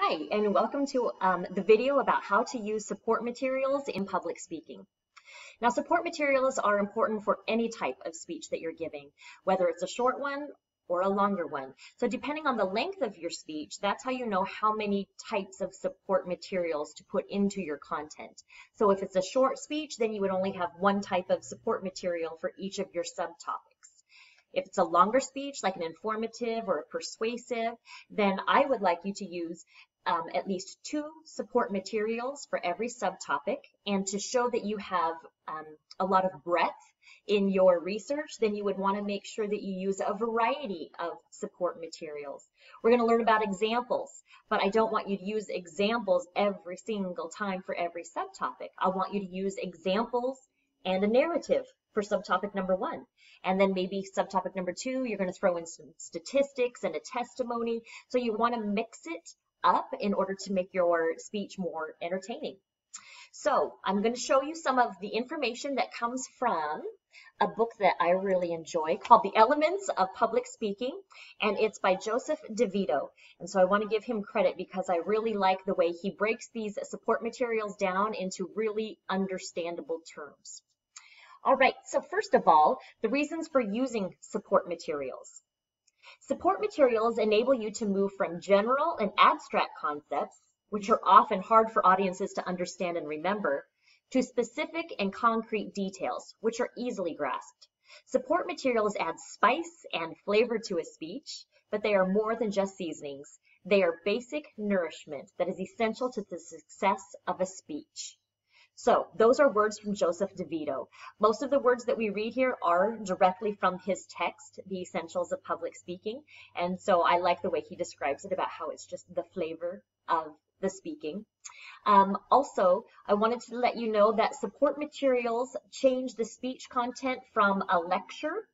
Hi, and welcome to the video about how to use support materials in public speaking. Now, support materials are important for any type of speech that you're giving, whether it's a short one or a longer one. So depending on the length of your speech, that's how you know how many types of support materials to put into your content. So if it's a short speech, then you would only have one type of support material for each of your subtopics. If it's a longer speech, like an informative or a persuasive, then I would like you to use at least 2 support materials for every subtopic. And to show that you have a lot of breadth in your research, then you would want to make sure that you use a variety of support materials. We're going to learn about examples, but I don't want you to use examples every single time for every subtopic. I want you to use examples and a narrative for subtopic number 1. And then maybe subtopic number 2, you're going to throw in some statistics and a testimony. So you want to mix it up in order to make your speech more entertaining. So I'm going to show you some of the information that comes from a book that I really enjoy called The Elements of Public Speaking, and it's by Joseph DeVito. And so I want to give him credit because I really like the way he breaks these support materials down into really understandable terms. All right, so first of all, the reasons for using support materials. Support materials enable you to move from general and abstract concepts, which are often hard for audiences to understand and remember, to specific and concrete details, which are easily grasped. Support materials add spice and flavor to a speech, but they are more than just seasonings. They are basic nourishment that is essential to the success of a speech. So those are words from Joseph DeVito. Most of the words that we read here are directly from his text, The Essentials of Public Speaking. And so I like the way he describes it about how it's just the flavor of the speaking. Also, I wanted to let you know that support materials change the speech content from a lecture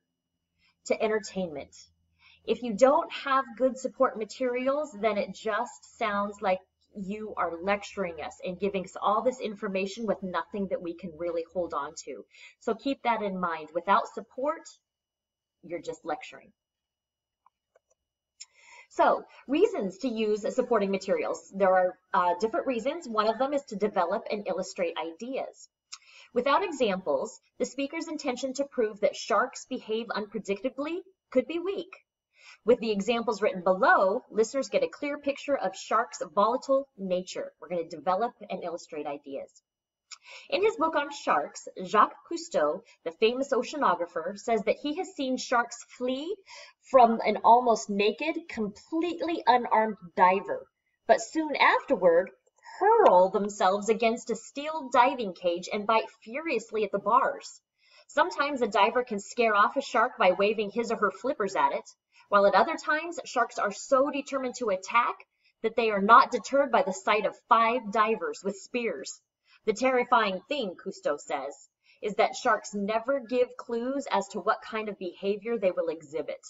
to entertainment. If you don't have good support materials, then it just sounds like you are lecturing us and giving us all this information with nothing that we can really hold on to. So keep that in mind. Without support, you're just lecturing. So reasons to use supporting materials. There are different reasons. One of them is to develop and illustrate ideas. Without examples, the speaker's intention to prove that sharks behave unpredictably could be weak. With the examples written below, listeners get a clear picture of sharks' volatile nature. We're going to develop and illustrate ideas. In his book on sharks, Jacques Cousteau, the famous oceanographer, says that he has seen sharks flee from an almost naked, completely unarmed diver, but soon afterward hurl themselves against a steel diving cage and bite furiously at the bars. Sometimes a diver can scare off a shark by waving his or her flippers at it, while at other times, sharks are so determined to attack that they are not deterred by the sight of 5 divers with spears. The terrifying thing, Cousteau says, is that sharks never give clues as to what kind of behavior they will exhibit.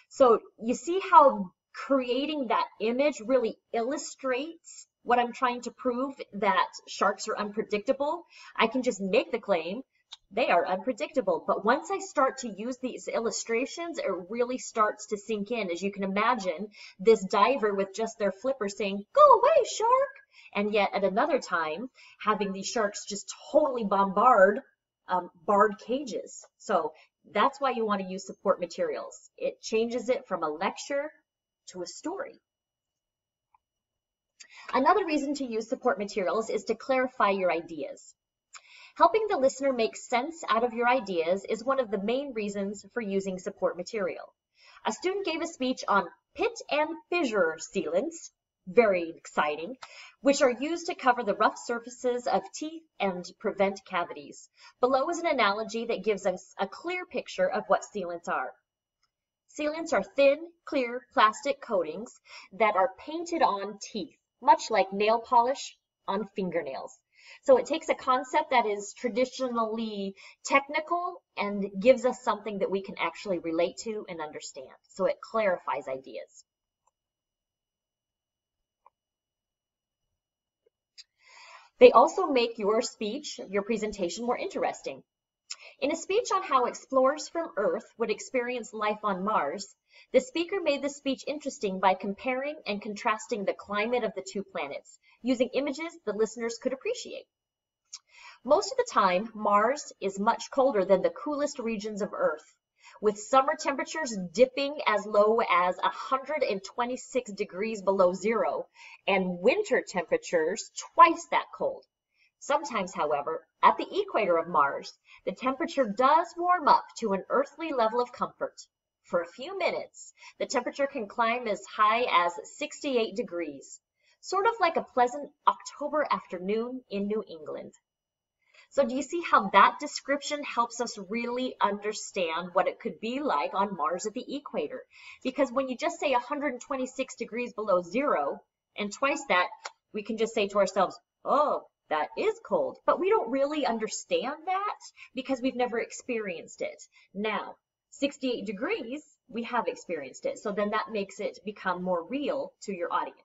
So you see how creating that image really illustrates what I'm trying to prove, that sharks are unpredictable. I can just make the claim, they are unpredictable. But once I start to use these illustrations, it really starts to sink in. As you can imagine, this diver with just their flipper saying, "Go away, shark!" And yet at another time, having these sharks just totally bombard barred cages. So that's why you want to use support materials. It changes it from a lecture to a story. Another reason to use support materials is to clarify your ideas. Helping the listener make sense out of your ideas is one of the main reasons for using support material. A student gave a speech on pit and fissure sealants, very exciting, which are used to cover the rough surfaces of teeth and prevent cavities. Below is an analogy that gives us a clear picture of what sealants are. Sealants are thin, clear plastic coatings that are painted on teeth, much like nail polish on fingernails. So it takes a concept that is traditionally technical and gives us something that we can actually relate to and understand. So it clarifies ideas. They also make your speech, your presentation, more interesting. In a speech on how explorers from Earth would experience life on Mars, The speaker made the speech interesting by comparing and contrasting the climate of the two planets, using images the listeners could appreciate. Most of the time, Mars is much colder than the coolest regions of Earth, with summer temperatures dipping as low as 126 degrees below zero and winter temperatures twice that cold. Sometimes, however, at the equator of Mars, the temperature does warm up to an earthly level of comfort. For a few minutes, the temperature can climb as high as 68 degrees, sort of like a pleasant October afternoon in New England. So do you see how that description helps us really understand what it could be like on Mars at the equator? Because when you just say 126 degrees below zero and twice that, we can just say to ourselves, oh, that is cold. But we don't really understand that because we've never experienced it. Now, 68 degrees, we have experienced it. So then that makes it become more real to your audience.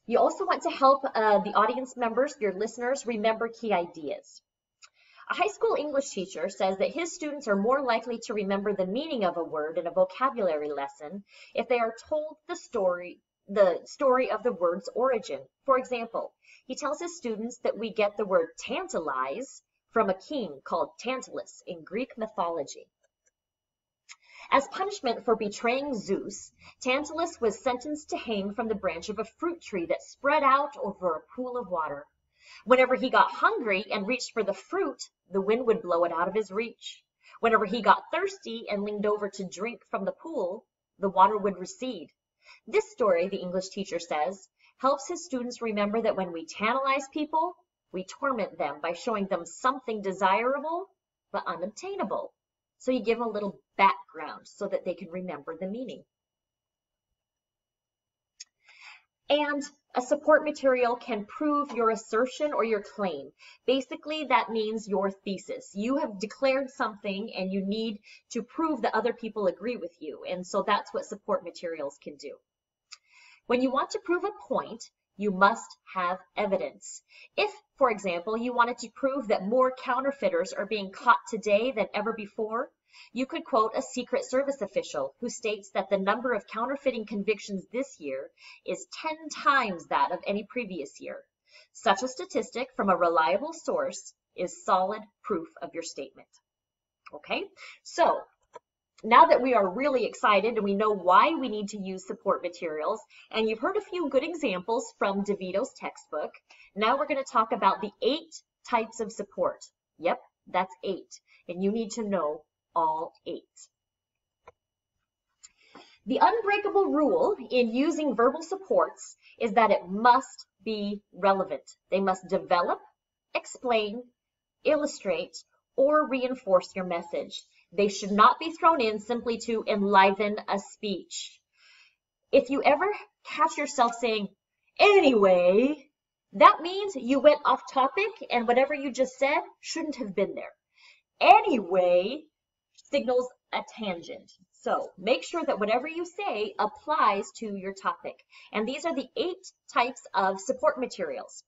You also want to help the audience members, your listeners, remember key ideas. A high school English teacher says that his students are more likely to remember the meaning of a word in a vocabulary lesson if they are told the story of the word's origin. For example, he tells his students that we get the word tantalize from a king called Tantalus in Greek mythology. As punishment for betraying Zeus, Tantalus was sentenced to hang from the branch of a fruit tree that spread out over a pool of water. Whenever he got hungry and reached for the fruit, the wind would blow it out of his reach. Whenever he got thirsty and leaned over to drink from the pool, the water would recede. This story, the English teacher says, helps his students remember that when we tantalize people, we torment them by showing them something desirable but unobtainable. So you give them a little background so that they can remember the meaning. And a support material can prove your assertion or your claim. Basically, that means your thesis. You have declared something and you need to prove that other people agree with you. And so that's what support materials can do. When you want to prove a point, you must have evidence. If, for example, you wanted to prove that more counterfeiters are being caught today than ever before, you could quote a Secret Service official who states that the number of counterfeiting convictions this year is 10 times that of any previous year. Such a statistic from a reliable source is solid proof of your statement. Okay, so now that we are really excited and we know why we need to use support materials, and you've heard a few good examples from DeVito's textbook, now we're going to talk about the 8 types of support. Yep, that's 8, and you need to know all 8. The unbreakable rule in using verbal supports is that it must be relevant. They must develop, explain, illustrate, or reinforce your message. They should not be thrown in simply to enliven a speech. If you ever catch yourself saying, anyway, that means you went off topic and whatever you just said shouldn't have been there. Anyway signals a tangent. So make sure that whatever you say applies to your topic. And these are the 8 types of support materials.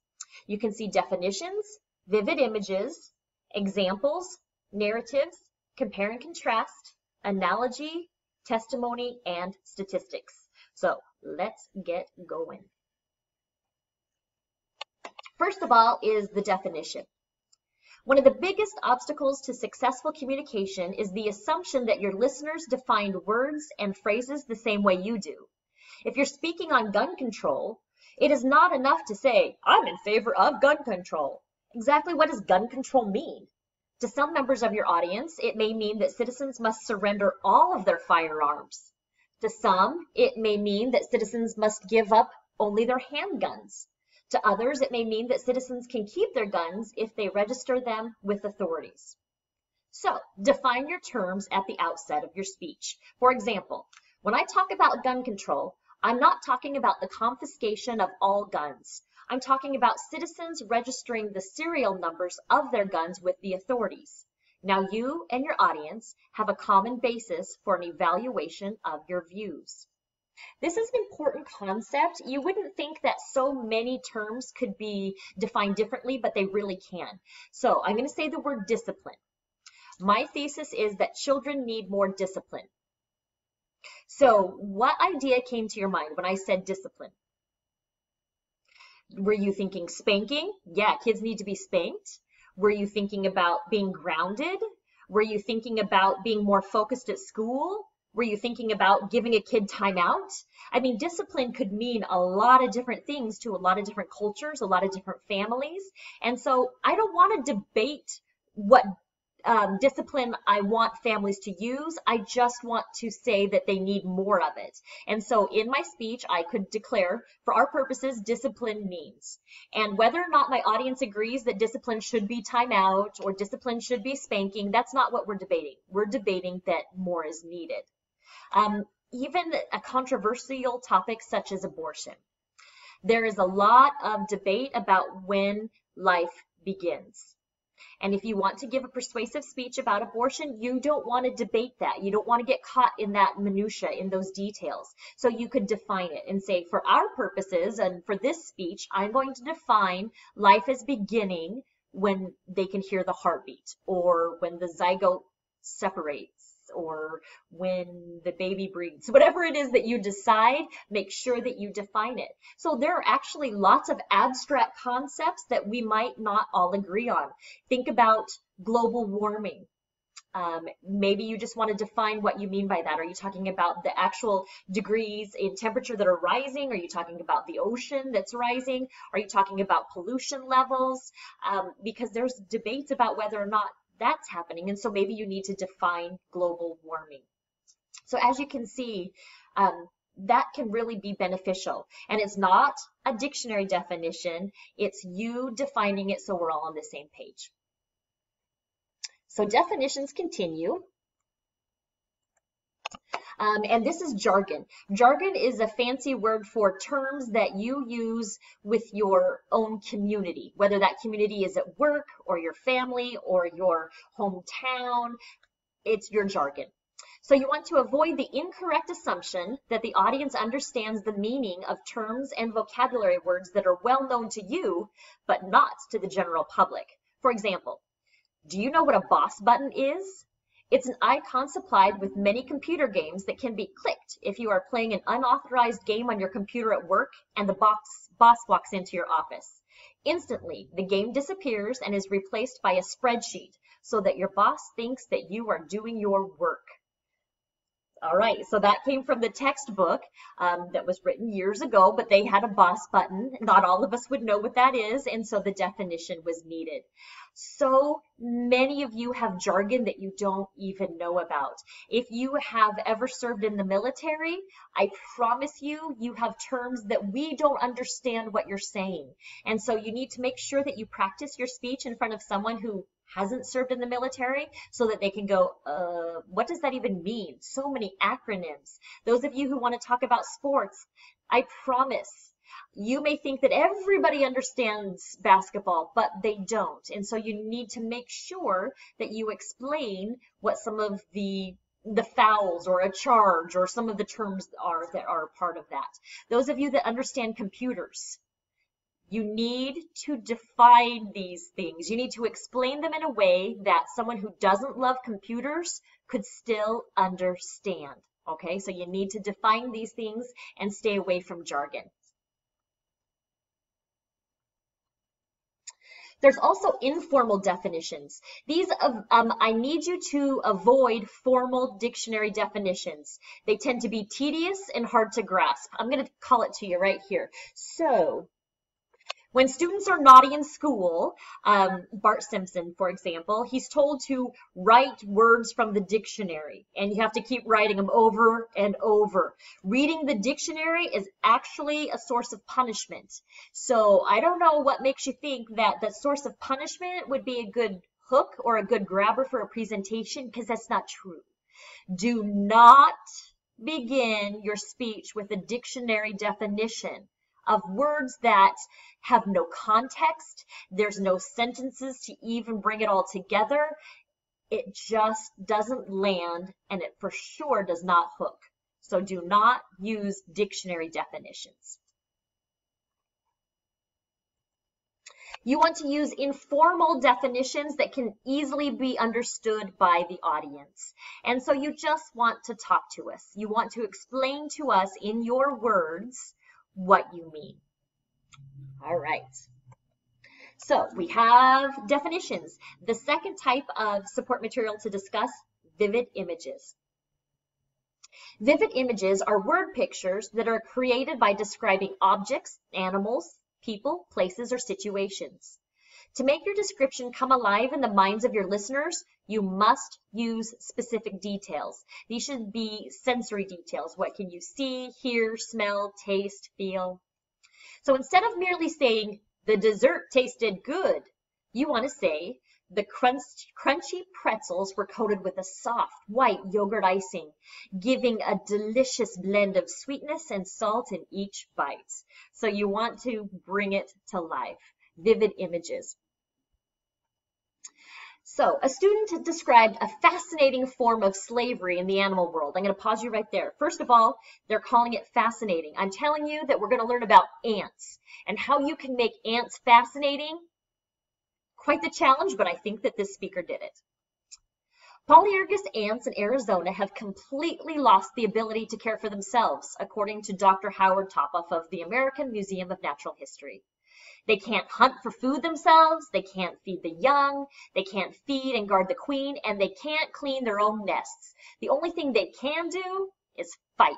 You can see definitions, vivid images, examples, narratives, compare and contrast, analogy, testimony, and statistics. So let's get going. First of all is the definition. One of the biggest obstacles to successful communication is the assumption that your listeners define words and phrases the same way you do. If you're speaking on gun control, it is not enough to say, I'm in favor of gun control. Exactly what does gun control mean? To some members of your audience, it may mean that citizens must surrender all of their firearms. To some, it may mean that citizens must give up only their handguns. To others, it may mean that citizens can keep their guns if they register them with authorities. So, define your terms at the outset of your speech. For example, when I talk about gun control, I'm not talking about the confiscation of all guns. I'm talking about citizens registering the serial numbers of their guns with the authorities. Now you and your audience have a common basis for an evaluation of your views. This is an important concept. You wouldn't think that so many terms could be defined differently, but they really can. So I'm going to say the word discipline. My thesis is that children need more discipline. So what idea came to your mind when I said discipline? Were you thinking spanking? Yeah, kids need to be spanked. Were you thinking about being grounded? Were you thinking about being more focused at school? Were you thinking about giving a kid time out? I mean, discipline could mean a lot of different things to a lot of different cultures, a lot of different families. And so I don't want to debate what discipline I want families to use. I just want to say that they need more of it. And so in my speech, I could declare, for our purposes, discipline means. And whether or not my audience agrees that discipline should be timeout or discipline should be spanking, that's not what we're debating. We're debating that more is needed. Even a controversial topic such as abortion. There is a lot of debate about when life begins. And if you want to give a persuasive speech about abortion, you don't want to debate that. You don't want to get caught in that minutia, in those details. So you could define it and say, for our purposes and for this speech, I'm going to define life as beginning when they can hear the heartbeat, or when the zygote separates, or when the baby breathes. Whatever it is that you decide, make sure that you define it. So there are actually lots of abstract concepts that we might not all agree on. Think about global warming. Maybe you just want to define what you mean by that. Are you talking about the actual degrees in temperature that are rising? Are you talking about the ocean that's rising? Are you talking about pollution levels? Because there's debates about whether or not that's happening. And so maybe you need to define global warming. So as you can see, that can really be beneficial. And it's not a dictionary definition. It's you defining it so we're all on the same page. So definitions continue. And this is jargon. Jargon is a fancy word for terms that you use with your own community, whether that community is at work or your family or your hometown. It's your jargon. So you want to avoid the incorrect assumption that the audience understands the meaning of terms and vocabulary words that are well known to you, but not to the general public. For example, do you know what a boss button is? It's an icon supplied with many computer games that can be clicked if you are playing an unauthorized game on your computer at work and the boss walks into your office. Instantly, the game disappears and is replaced by a spreadsheet so that your boss thinks that you are doing your work. All right, so that came from the textbook that was written years ago, but they had a boss button. Not all of us would know what that is, and so the definition was needed. So many of you have jargon that you don't even know about. If you have ever served in the military, I promise you, you have terms that we don't understand what you're saying. And so you need to make sure that you practice your speech in front of someone who hasn't served in the military so that they can go, what does that even mean? So many acronyms. Those of you who want to talk about sports, I promise you may think that everybody understands basketball, but they don't. And so you need to make sure that you explain what some of the fouls or a charge or some of the terms are that are part of that. Those of you that understand computers, you need to define these things. You need to explain them in a way that someone who doesn't love computers could still understand. Okay, so you need to define these things and stay away from jargon. There's also informal definitions. These, I need you to avoid formal dictionary definitions. They tend to be tedious and hard to grasp. I'm going to call it to you right here. So, when students are naughty in school, Bart Simpson, for example, he's told to write words from the dictionary, and you have to keep writing them over and over. Reading the dictionary is actually a source of punishment. So I don't know what makes you think that the source of punishment would be a good hook or a good grabber for a presentation, because that's not true. Do not begin your speech with a dictionary definition of words that have no context. There's no sentences to even bring it all together. It just doesn't land, and it for sure does not hook. So do not use dictionary definitions. You want to use informal definitions that can easily be understood by the audience. And so you just want to talk to us. You want to explain to us in your words what you mean. All right. So we have definitions. The second type of support material to discuss, vivid images. Vivid images are word pictures that are created by describing objects, animals, people, places, or situations. To make your description come alive in the minds of your listeners, you must use specific details. These should be sensory details. What can you see, hear, smell, taste, feel? So instead of merely saying, the dessert tasted good, you want to say, the crunchy pretzels were coated with a soft, white yogurt icing, giving a delicious blend of sweetness and salt in each bite. So you want to bring it to life. Vivid images. So a student described a fascinating form of slavery in the animal world. I'm going to pause you right there. First of all, they're calling it fascinating. I'm telling you that we're going to learn about ants and how you can make ants fascinating. Quite the challenge, but I think that this speaker did it. Polyergus ants in Arizona have completely lost the ability to care for themselves, according to Dr. Howard Topoff of the American Museum of Natural History. They can't hunt for food themselves, they can't feed the young, they can't feed and guard the queen, and they can't clean their own nests. The only thing they can do is fight.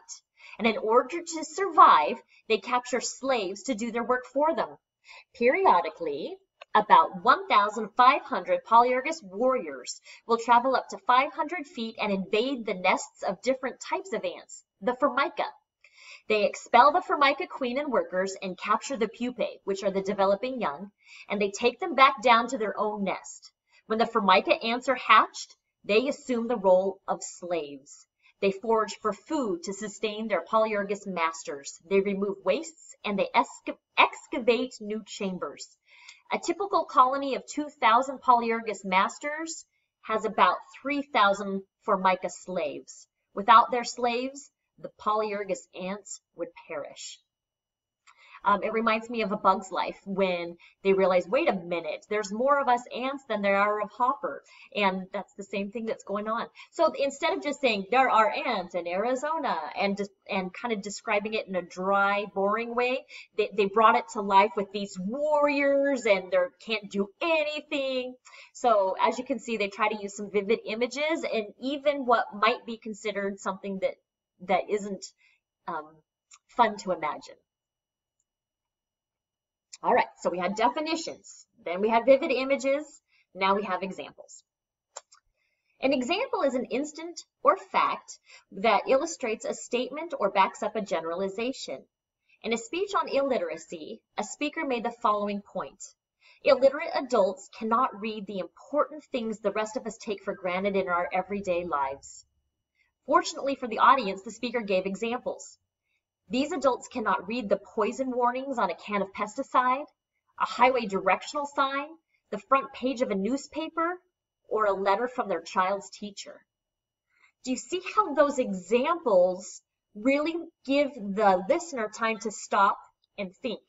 And in order to survive, they capture slaves to do their work for them. Periodically, about 1,500 Polyergus warriors will travel up to 500 feet and invade the nests of different types of ants, the Formica. They expel the Formica queen and workers and capture the pupae, which are the developing young, and they take them back down to their own nest. When the Formica ants are hatched, they assume the role of slaves. They forage for food to sustain their Polyergus masters. They remove wastes and they excavate new chambers. A typical colony of 2,000 Polyergus masters has about 3,000 Formica slaves. Without their slaves, the Polyergus ants would perish. It reminds me of A Bug's Life when they realize, wait a minute, there's more of us ants than there are of Hopper. And that's the same thing that's going on. So instead of just saying there are ants in Arizona and kind of describing it in a dry, boring way, they brought it to life with these warriors and they can't do anything. So as you can see, they try to use some vivid images and even what might be considered something that isn't fun to imagine. All right, so we had definitions, then we had vivid images, now we have examples. An example is an instant or fact that illustrates a statement or backs up a generalization. In a speech on illiteracy, a speaker made the following point. Illiterate adults cannot read the important things the rest of us take for granted in our everyday lives. Fortunately for the audience, the speaker gave examples. These adults cannot read the poison warnings on a can of pesticide, a highway directional sign, the front page of a newspaper, or a letter from their child's teacher. Do you see how those examples really give the listener time to stop and think?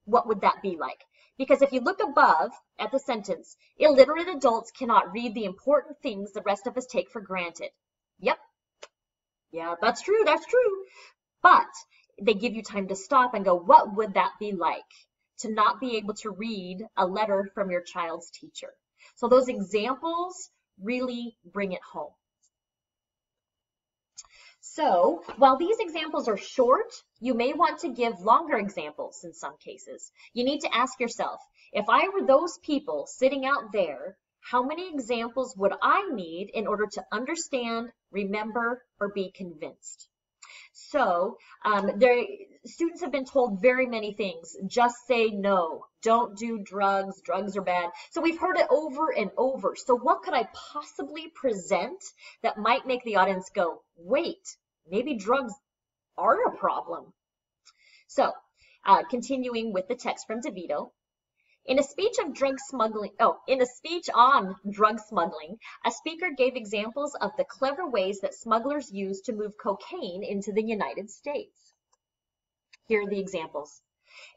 What would that be like? Because if you look above at the sentence, illiterate adults cannot read the important things the rest of us take for granted. Yep. Yeah, that's true. That's true. But they give you time to stop and go, what would that be like to not be able to read a letter from your child's teacher? So those examples really bring it home. So while these examples are short, you may want to give longer examples in some cases. You need to ask yourself, if I were those people sitting out there, how many examples would I need in order to understand, remember, or be convinced? So students have been told very many things. Just say no. Don't do drugs. Drugs are bad. So we've heard it over and over. So what could I possibly present that might make the audience go, wait, maybe drugs are a problem? So continuing with the text from DeVito. In a speech on drug smuggling, a speaker gave examples of the clever ways that smugglers use to move cocaine into the United States. Here are the examples.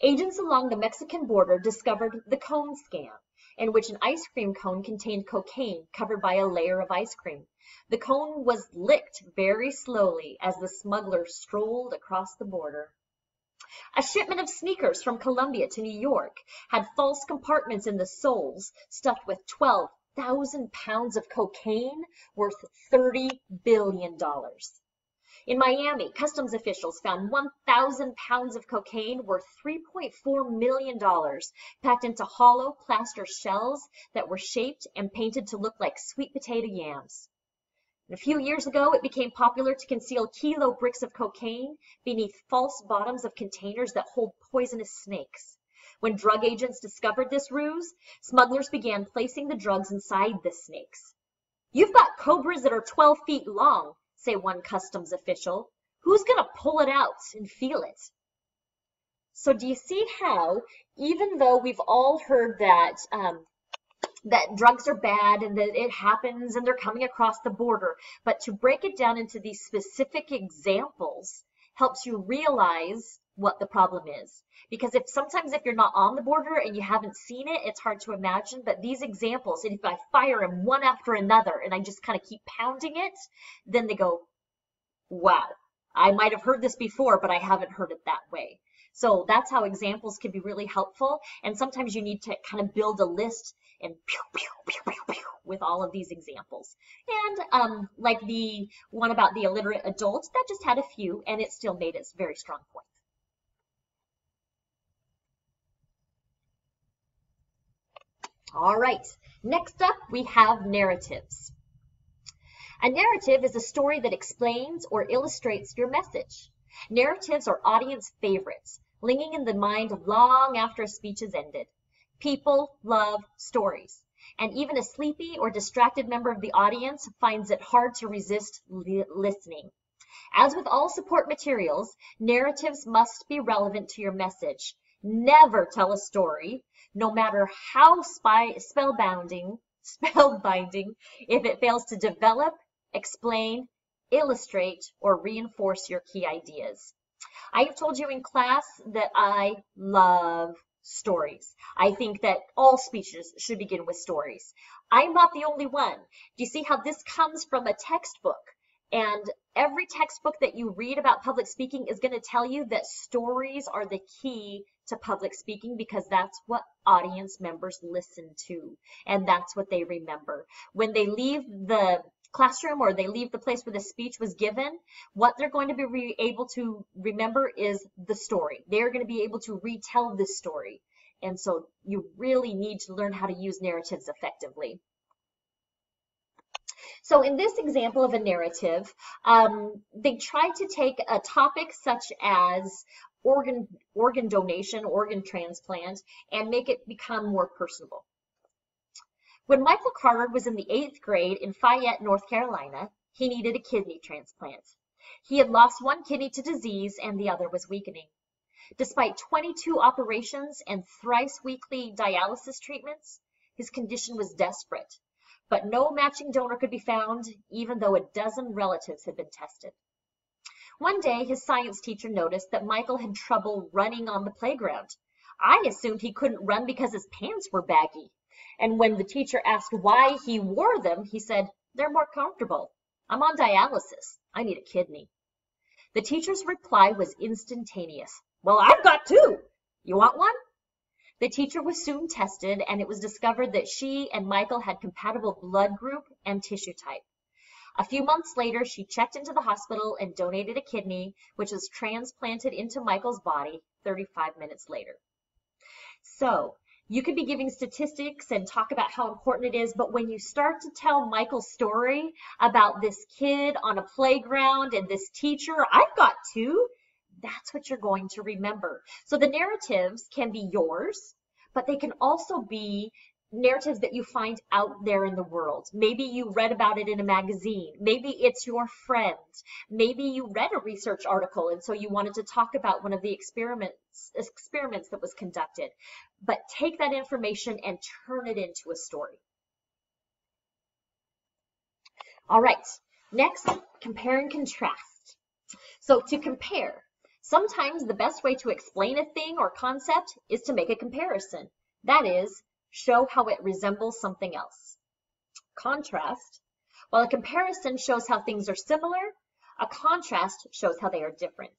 Agents along the Mexican border discovered the cone scam, in which an ice cream cone contained cocaine covered by a layer of ice cream. The cone was licked very slowly as the smuggler strolled across the border. A shipment of sneakers from Colombia to New York had false compartments in the soles stuffed with 12,000 pounds of cocaine worth $30 billion. In Miami, customs officials found 1,000 pounds of cocaine worth $3.4 million packed into hollow plaster shells that were shaped and painted to look like sweet potato yams. And a few years ago, it became popular to conceal kilo bricks of cocaine beneath false bottoms of containers that hold poisonous snakes. When drug agents discovered this ruse, smugglers began placing the drugs inside the snakes. "You've got cobras that are 12 feet long," say one customs official. "Who's going to pull it out and feel it?" So do you see how, even though we've all heard that drugs are bad and that it happens and they're coming across the border, but to break it down into these specific examples helps you realize what the problem is. Because sometimes if you're not on the border and you haven't seen it, it's hard to imagine. But these examples, and if I fire them one after another and I just kind of keep pounding it, then they go, wow, I might have heard this before, but I haven't heard it that way. So that's how examples can be really helpful. And sometimes you need to kind of build a list and pew, pew, pew, pew, pew, with all of these examples. And like the one about the illiterate adult, that just had a few and it still made its very strong point. All right, next up we have narratives. A narrative is a story that explains or illustrates your message. Narratives are audience favorites, lingering in the mind long after a speech is ended. People love stories, and even a sleepy or distracted member of the audience finds it hard to resist listening. As with all support materials, narratives must be relevant to your message. Never tell a story, no matter how spellbinding, if it fails to develop, explain, illustrate, or reinforce your key ideas. I have told you in class that I love stories. I think that all speeches should begin with stories. I'm not the only one. Do you see how this comes from a textbook? And every textbook that you read about public speaking is going to tell you that stories are the key to public speaking because that's what audience members listen to and that's what they remember. When they leave the classroom or they leave the place where the speech was given, what they're going to be able to remember is the story. They're going to be able to retell this story. And so you really need to learn how to use narratives effectively. So in this example of a narrative, they tried to take a topic such as organ donation, organ transplant, and make it become more personable. When Michael Carter was in the 8th grade in Fayette, North Carolina, he needed a kidney transplant. He had lost one kidney to disease and the other was weakening. Despite 22 operations and thrice weekly dialysis treatments, his condition was desperate. But no matching donor could be found, even though a dozen relatives had been tested. One day, his science teacher noticed that Michael had trouble running on the playground. I assumed he couldn't run because his pants were baggy. And when the teacher asked why he wore them, he said, "They're more comfortable. I'm on dialysis. I need a kidney." The teacher's reply was instantaneous. "Well, I've got two. You want one?" The teacher was soon tested, and it was discovered that she and Michael had compatible blood group and tissue type. A few months later, she checked into the hospital and donated a kidney, which was transplanted into Michael's body 35 minutes later. So, you could be giving statistics and talk about how important it is, but when you start to tell Michael's story about this kid on a playground and this teacher, "I've got two," that's what you're going to remember. So the narratives can be yours, but they can also be narratives that you find out there in the world. Maybe you read about it in a magazine. Maybe it's your friend. Maybe you read a research article and so you wanted to talk about one of the experiments that was conducted. But take that information and turn it into a story. All right, next, compare and contrast. So to compare, Sometimes the best way to explain a thing or concept is to make a comparison. That is, show how it resembles something else. Contrast. While a comparison shows how things are similar, a contrast shows how they are different.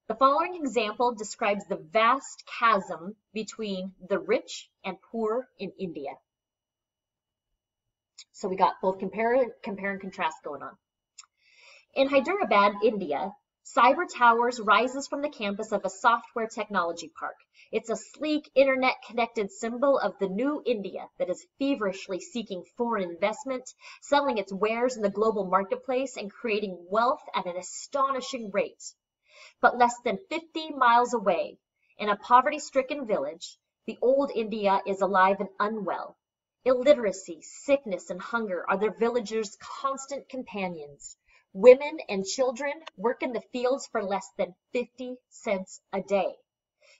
The following example describes the vast chasm between the rich and poor in India. So we got both compare and contrast going on. In Hyderabad, India, Cyber Towers rises from the campus of a software technology park. It's a sleek, internet-connected symbol of the new India that is feverishly seeking foreign investment, selling its wares in the global marketplace, and creating wealth at an astonishing rate. But less than 50 miles away, in a poverty-stricken village, the old India is alive and unwell. Illiteracy, sickness, and hunger are the villagers' constant companions. Women and children work in the fields for less than 50 cents a day.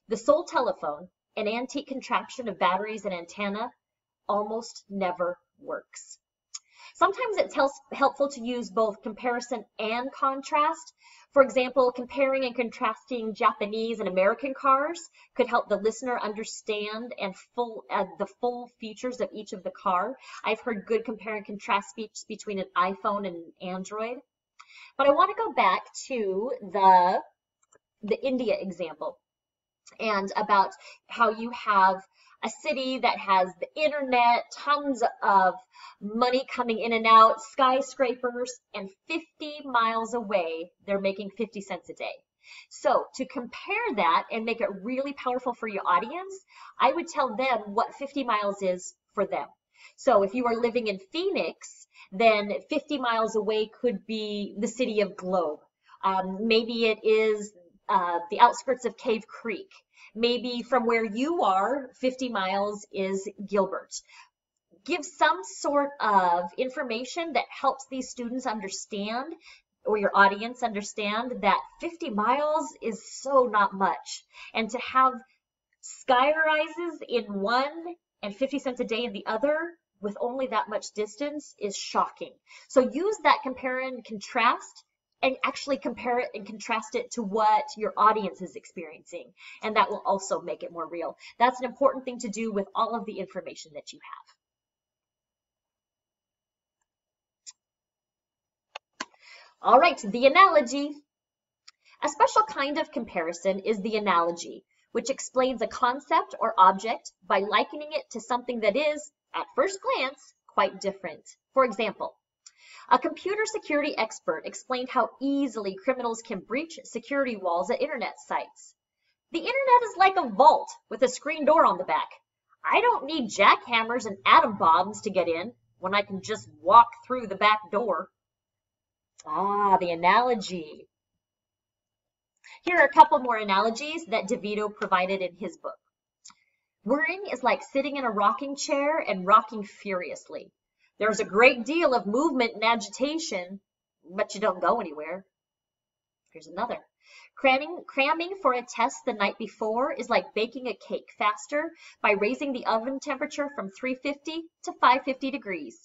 The sole telephone, an antique contraption of batteries and antenna, almost never works. Sometimes it's helpful to use both comparison and contrast. For example, comparing and contrasting Japanese and American cars could help the listener understand the full features of each of the car. I've heard good compare and contrast speech between an iPhone and Android. But I want to go back to the India example and about how you have a city that has the internet, tons of money coming in and out, skyscrapers, and 50 miles away, they're making 50 cents a day. So to compare that and make it really powerful for your audience, I would tell them what 50 miles is for them. So if you are living in Phoenix, then 50 miles away could be the city of Globe. Maybe it is the outskirts of Cave Creek. Maybe from where you are, 50 miles is Gilbert. Give some sort of information that helps these students understand, or your audience understand, that 50 miles is so not much. And to have sky rises in one and 50 cents a day in the other with only that much distance is shocking. So use that compare and contrast and actually compare it and contrast it to what your audience is experiencing. And that will also make it more real. That's an important thing to do with all of the information that you have. All right, the analogy. A special kind of comparison is the analogy, which explains a concept or object by likening it to something that is, at first glance, quite different. For example, a computer security expert explained how easily criminals can breach security walls at internet sites. The internet is like a vault with a screen door on the back. I don't need jackhammers and atom bombs to get in when I can just walk through the back door. Ah, the analogy. Here are a couple more analogies that DeVito provided in his book. Worrying is like sitting in a rocking chair and rocking furiously. There's a great deal of movement and agitation, but you don't go anywhere. Here's another. Cramming for a test the night before is like baking a cake faster by raising the oven temperature from 350 to 550 degrees.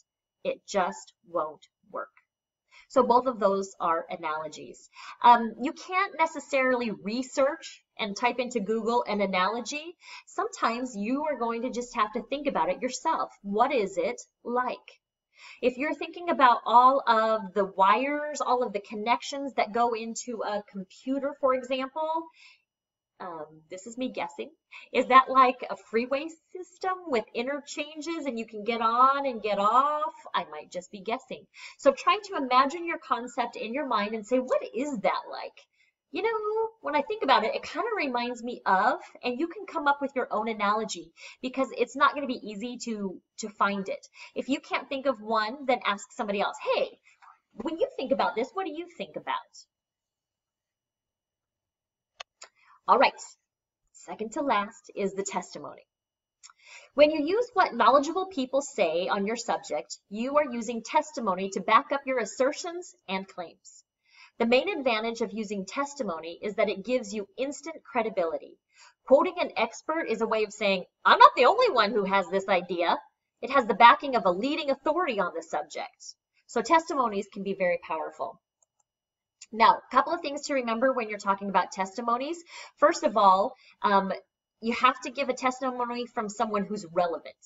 It just won't work. So both of those are analogies. You can't necessarily research and type into Google an analogy. Sometimes you are going to just have to think about it yourself. What is it like? If you're thinking about all of the wires, all of the connections that go into a computer, for example, this is me guessing. Is that like a freeway system with interchanges and you can get on and get off? I might just be guessing. So try to imagine your concept in your mind and say, what is that like? You know, when I think about it, it kind of reminds me of, and you can come up with your own analogy because it's not going to be easy to find it. If you can't think of one, then ask somebody else. Hey, when you think about this, what do you think about? All right, second to last is the testimony. When you use what knowledgeable people say on your subject, you are using testimony to back up your assertions and claims. The main advantage of using testimony is that it gives you instant credibility. Quoting an expert is a way of saying, I'm not the only one who has this idea. It has the backing of a leading authority on the subject. So testimonies can be very powerful. Now, a couple of things to remember when you're talking about testimonies. First of all, you have to give a testimony from someone who's relevant.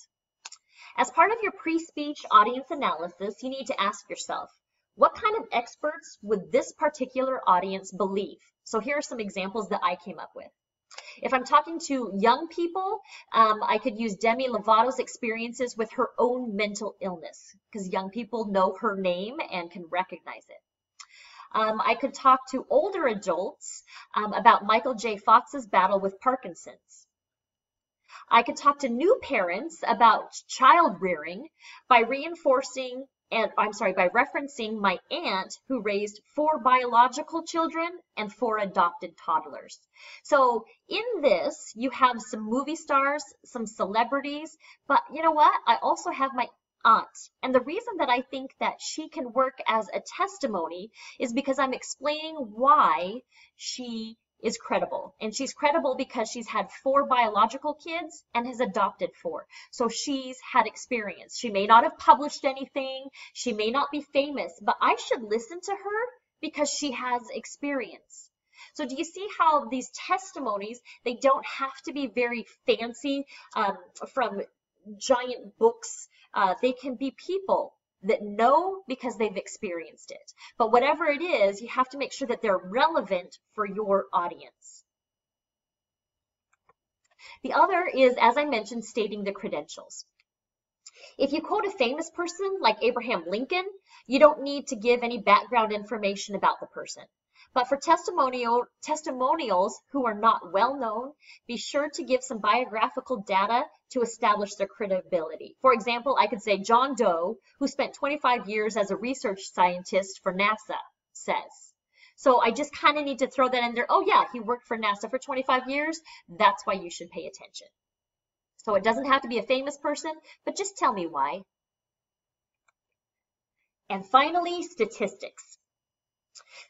As part of your pre-speech audience analysis, you need to ask yourself, what kind of experts would this particular audience believe? So here are some examples that I came up with. If I'm talking to young people, I could use Demi Lovato's experiences with her own mental illness, because young people know her name and can recognize it. I could talk to older adults about Michael J. Fox's battle with Parkinson's. I could talk to new parents about child rearing by referencing my aunt who raised 4 biological children and 4 adopted toddlers. So in this, you have some movie stars, some celebrities, but you know what? I also have my aunt. And the reason that I think that she can work as a testimony is because I'm explaining why she is credible. And she's credible because she's had 4 biological kids and has adopted 4. So she's had experience. She may not have published anything. She may not be famous, but I should listen to her because she has experience. So do you see how these testimonies, they don't have to be very fancy from giant books. They can be people that know because they've experienced it. But whatever it is, you have to make sure that they're relevant for your audience. The other is, as I mentioned, stating the credentials. If you quote a famous person like Abraham Lincoln, you don't need to give any background information about the person. But for testimonials who are not well known, be sure to give some biographical data to establish their credibility. For example, I could say John Doe, who spent 25 years as a research scientist for NASA, says. So I just kind of need to throw that in there. Oh yeah, he worked for NASA for 25 years. That's why you should pay attention. So it doesn't have to be a famous person, but just tell me why. And finally, statistics.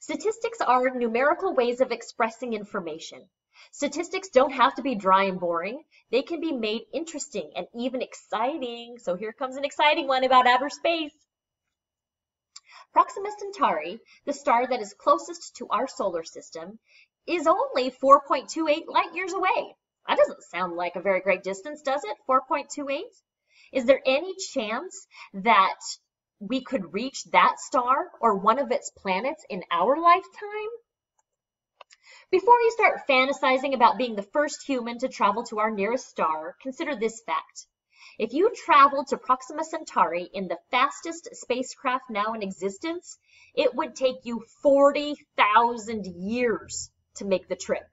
Statistics are numerical ways of expressing information. Statistics don't have to be dry and boring. They can be made interesting and even exciting. So here comes an exciting one about outer space. Proxima Centauri, the star that is closest to our solar system, is only 4.28 light years away. That doesn't sound like a very great distance, does it? 4.28? Is there any chance that we could reach that star or one of its planets in our lifetime? Before you start fantasizing about being the first human to travel to our nearest star, consider this fact. If you traveled to Proxima Centauri in the fastest spacecraft now in existence, it would take you 40,000 years to make the trip.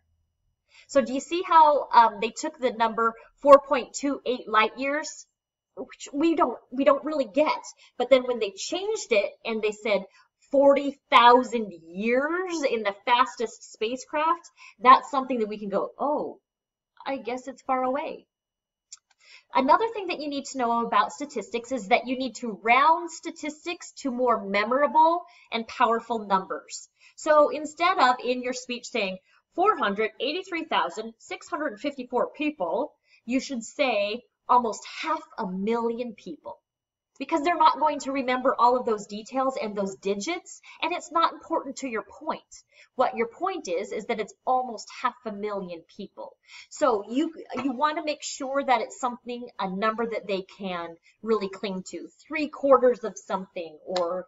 So do you see how they took the number 4.28 light years, which we don't really get, but then when they changed it and they said 40,000 years in the fastest spacecraft, that's something that we can go, oh, I guess it's far away. Another thing that you need to know about statistics is that you need to round statistics to more memorable and powerful numbers. So instead of in your speech saying 483,654 people, you should say almost 500,000 people, because they're not going to remember all of those details and those digits, and it's not important to your point. What your point is that it's almost 500,000 people. So you want to make sure that it's something, a number that they can really cling to, 3/4 of something, or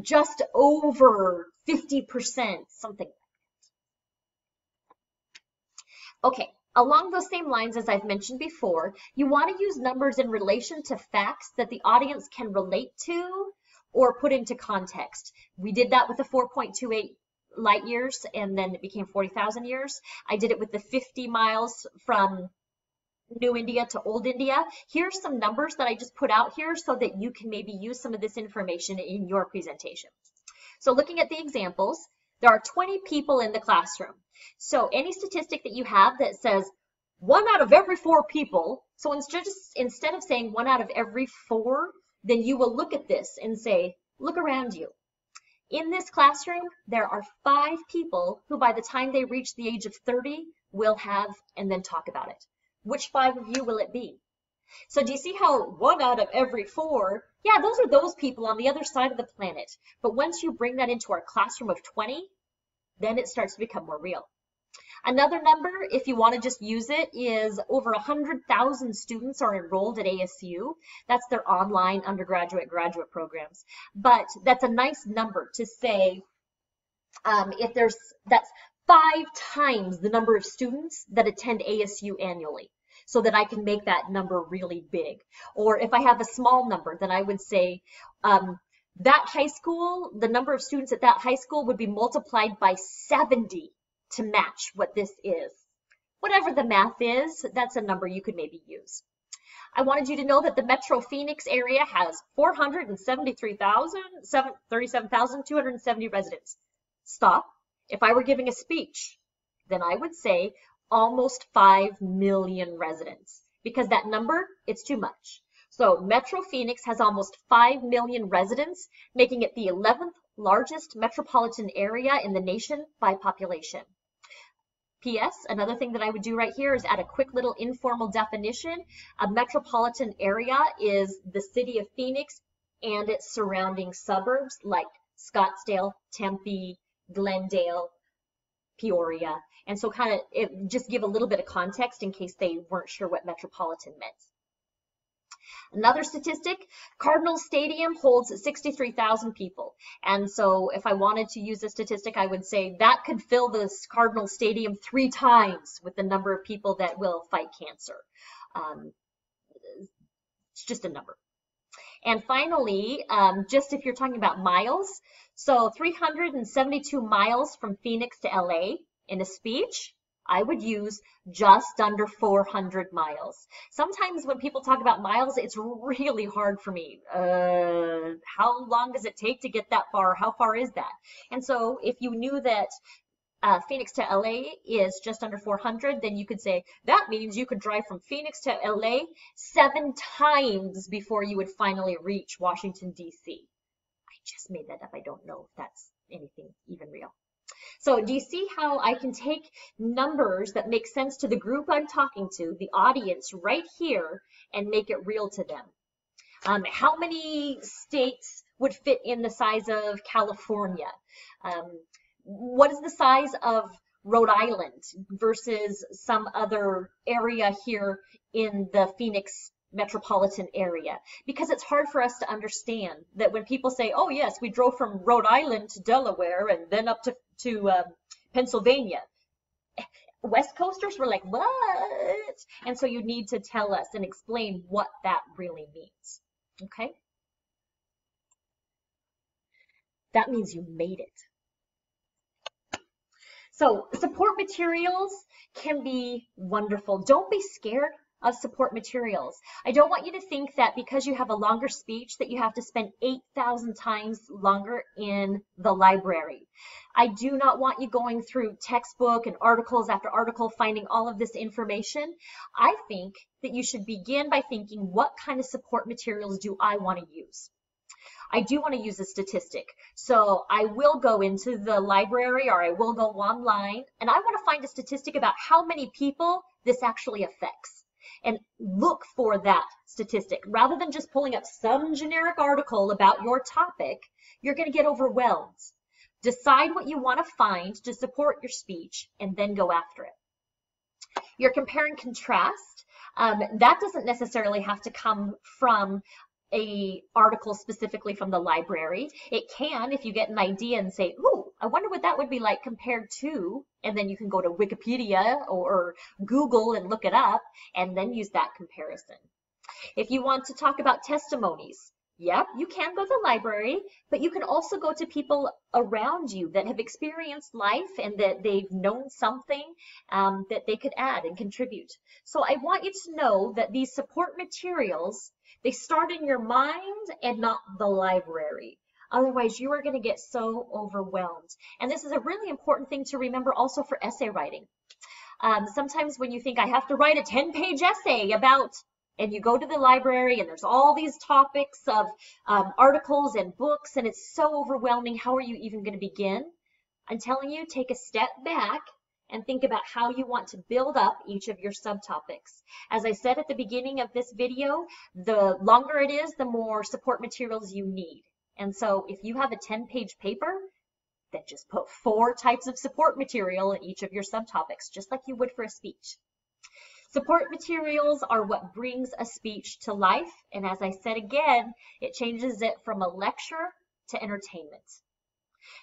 just over 50%, something like that. Okay. Along those same lines, as I've mentioned before, you want to use numbers in relation to facts that the audience can relate to or put into context. We did that with the 4.28 light years, and then it became 40,000 years. I did it with the 50 miles from New India to Old India. Here's some numbers that I just put out here so that you can maybe use some of this information in your presentation. So looking at the examples, there are 20 people in the classroom. So any statistic that you have that says 1 out of every 4 people, so instead of saying 1 out of every 4, then you will look at this and say, look around you. In this classroom, there are 5 people who by the time they reach the age of 30 will have, and then talk about it. Which 5 of you will it be? So do you see how 1 out of every 4, yeah, those are those people on the other side of the planet. But once you bring that into our classroom of 20, then it starts to become more real. Another number, if you want to just use it, is over 100,000 students are enrolled at ASU. That's their online undergraduate, graduate programs. But that's a nice number to say that's 5 times the number of students that attend ASU annually, so that I can make that number really big. Or if I have a small number, then I would say that high school, the number of students at that high school would be multiplied by 70 to match what this is. Whatever the math is, that's a number you could maybe use. I wanted you to know that the Metro Phoenix area has 437,270 residents. Stop. If I were giving a speech, then I would say almost 5 million residents, because that number, it's too much. So Metro Phoenix has almost 5 million residents, making it the 11th largest metropolitan area in the nation by population. P.S. Another thing that I would do right here is add a quick little informal definition. A metropolitan area is the city of Phoenix and its surrounding suburbs like Scottsdale, Tempe, Glendale, Peoria. And so just give a little bit of context in case they weren't sure what metropolitan meant. Another statistic, Cardinal Stadium holds 63,000 people. And so if I wanted to use a statistic, I would say that could fill this Cardinal Stadium 3 times with the number of people that will fight cancer. It's just a number. And finally, just if you're talking about miles, so 372 miles from Phoenix to LA in a speech, I would use just under 400 miles. Sometimes when people talk about miles, it's really hard for me. How long does it take to get that far? How far is that? And so if you knew that Phoenix to LA is just under 400, then you could say that means you could drive from Phoenix to LA 7 times before you would finally reach Washington, D.C. I just made that up. I don't know if that's anything even real. So do you see how I can take numbers that make sense to the group I'm talking to, the audience right here, and make it real to them? How many states would fit in the size of California? What is the size of Rhode Island versus some other area here in the Phoenix metropolitan area? Because it's hard for us to understand that when people say, oh yes, we drove from Rhode Island to Delaware and then up to Pennsylvania. West Coasters were like, what? And so you need to tell us and explain what that really means. Okay? That means you made it. So support materials can be wonderful. Don't be scared of support materials. I don't want you to think that because you have a longer speech that you have to spend 8,000 times longer in the library. I do not want you going through textbook and articles after article finding all of this information. I think that you should begin by thinking, what kind of support materials do I want to use? I do want to use a statistic. So I will go into the library or I will go online and I want to find a statistic about how many people this actually affects. And look for that statistic. Rather than just pulling up some generic article about your topic, you're going to get overwhelmed. Decide what you want to find to support your speech and then go after it. Your compare and contrast, that doesn't necessarily have to come from an article specifically from the library. It can if you get an idea and say, ooh, I wonder what that would be like compared to, and then you can go to Wikipedia or Google and look it up and then use that comparison. If you want to talk about testimonies, yep, you can go to the library, but you can also go to people around you that have experienced life and that they've known something that they could add and contribute. So I want you to know that these support materials, they start in your mind and not the library. Otherwise, you are going to get so overwhelmed. And this is a really important thing to remember also for essay writing. Sometimes when you think I have to write a 10-page essay about, and you go to the library and there's all these topics of articles and books and it's so overwhelming, how are you even going to begin? I'm telling you, take a step back and think about how you want to build up each of your subtopics. As I said at the beginning of this video, the longer it is, the more support materials you need. And so if you have a 10-page paper, then just put 4 types of support material in each of your subtopics, just like you would for a speech. Support materials are what brings a speech to life, and as I said again, it changes it from a lecture to entertainment.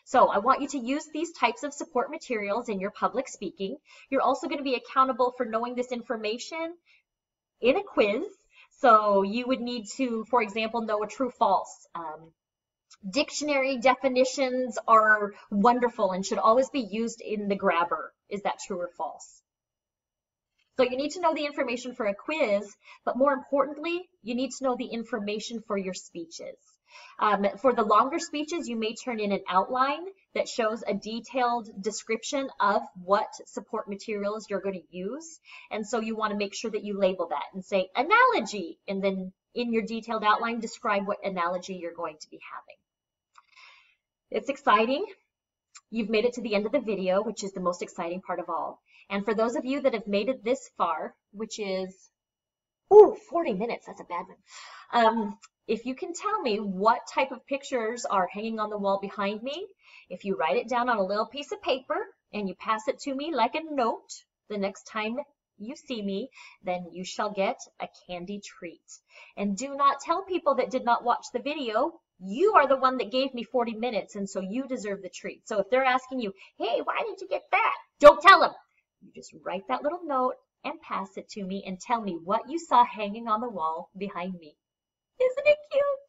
So I want you to use these types of support materials in your public speaking. You're also going to be accountable for knowing this information in a quiz. So you would need to, for example, know a true-false. Dictionary definitions are wonderful and should always be used in the grabber. Is that true or false? So you need to know the information for a quiz, but more importantly, you need to know the information for your speeches. For the longer speeches, you may turn in an outline that shows a detailed description of what support materials you're going to use. And so you want to make sure that you label that and say analogy, and then in your detailed outline, describe what analogy you're going to be having. It's exciting. You've made it to the end of the video, which is the most exciting part of all. And for those of you that have made it this far, which is, 40 minutes, that's a bad one. If you can tell me what type of pictures are hanging on the wall behind me, if you write it down on a little piece of paper and you pass it to me like a note the next time you see me, then you shall get a candy treat. And do not tell people that did not watch the video. You are the one that gave me 40 minutes, and so you deserve the treat. So if they're asking you, hey, why did you get that? Don't tell them. You just write that little note and pass it to me and tell me what you saw hanging on the wall behind me. Isn't it cute?